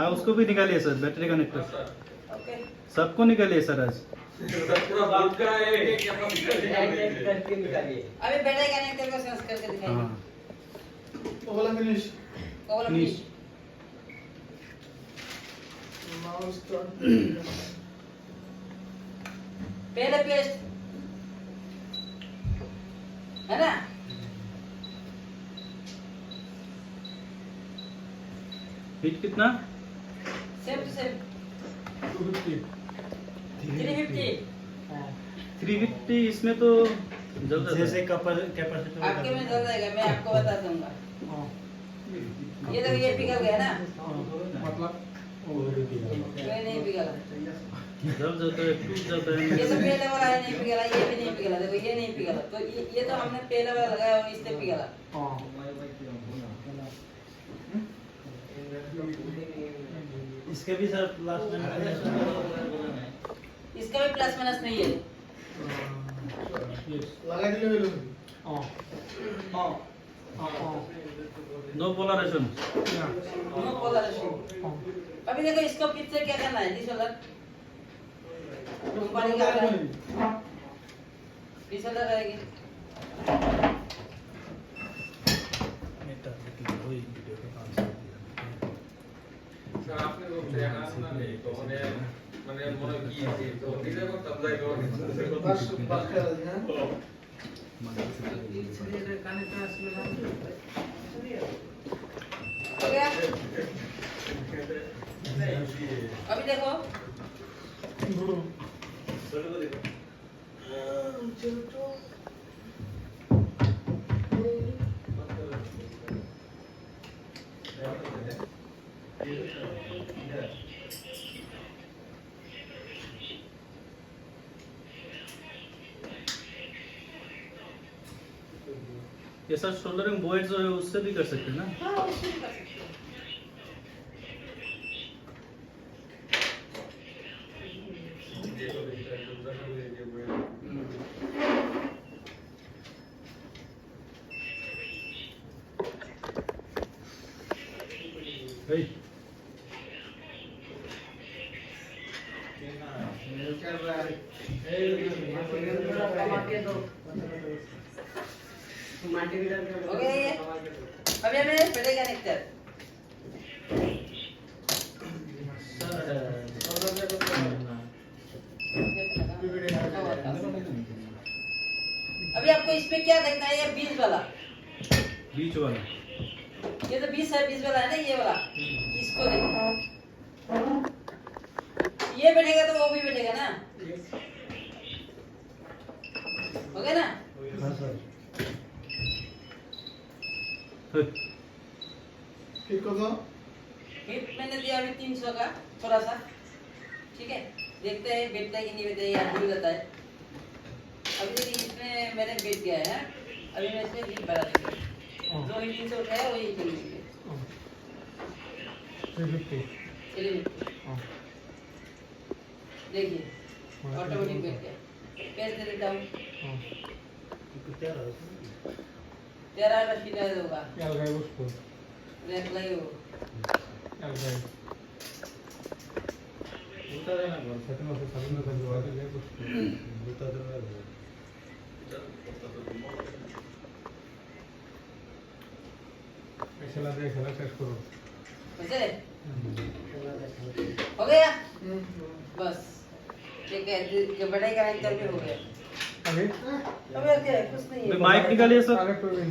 हाँ उसको भी निकालिए सर, बैटरी कनेक्टर ओके सबको निकालिए सर आज। पूरा बात का एक करके निकालिए। अभी बैटरी कनेक्टर को सेंस करके दिखाइए। हाँ ओला finish oval finish. Finish. Mouse start पहले पेस्ट है ना? हिट कितना? Same to same 250 350। 350 इसमें तो जल्द जैसे कैपेसिटर आपके में जल जाएगा, मैं आपको बता दूंगा। हां ये देखो ये पिघल गया ना? मतलब ये नहीं पिघला। जल जाता है, टूट जाता है। ये तो पहले वाला है नहीं पिघला, ये भी नहीं पिघला। देखो ये नहीं पिघला, तो ये तो हमने पहले वाला लगाया और इससे पिघला। हां इसके भी सर प्लस माइनस इसका भी प्लस माइनस नहीं है। लगा दिले बेलून हां हां हां नो पोलराइजेशन। No polarisation. अभी देखो इसको पीछे क्या करना है? डिसोलर कंपनी का है, डिसोलर रहेगी। सर आपने वो देखा ना नहीं तो मैंने मन की थी तो नीचे को तब जाएगा बस बस कर दिया हो गया? अभी देखो ये सर सोल्डरिंग बॉयड जो है उससे भी कर सकते हैं ना? हाँ उससे भी कर सकते हो। Hey. हो गया ये? अभी हमें बैटरी कनेक्टर अभी आपको इसमें क्या देखना है? ये 20 वाला, बीच वाला। ये तो 20 है, 20 वाला है ना ये वाला। इसको देखो, ये बैठेगा तो वो भी बैठेगा ना? हो गया ना? हाँ सर ठीक हो तो हिट मैंने दिया अभी 300 का थोड़ा सा, ठीक है? देखते हैं बैठता है कि नहीं बैठता है, या भूल जाता है। अभी देखिए इसमें मैंने बैठ गया है। अभी मैं इसमें हिट बढ़ा देंगे, जो हिट 300 उठाया वही हिट मिलेंगे। 350 चलिए हां देखिए ऑटोमेटिक बैठ गया। पेज दे देता हूँ। हां तेरा रशीद होगा, क्या लगा उसको रेट लगे हो। क्या लगा बता देना कौन सेकंड से सामने का जो आगे ले उसको बता देना ऐसा लगा टेस्ट करो वैसे हो गया बस, ठीक है? बढ़ाई का अंतर भी हो गया। अभी अभी क्या है, कुछ नहीं है। माइक निकालिए सर। आगे कोई नहीं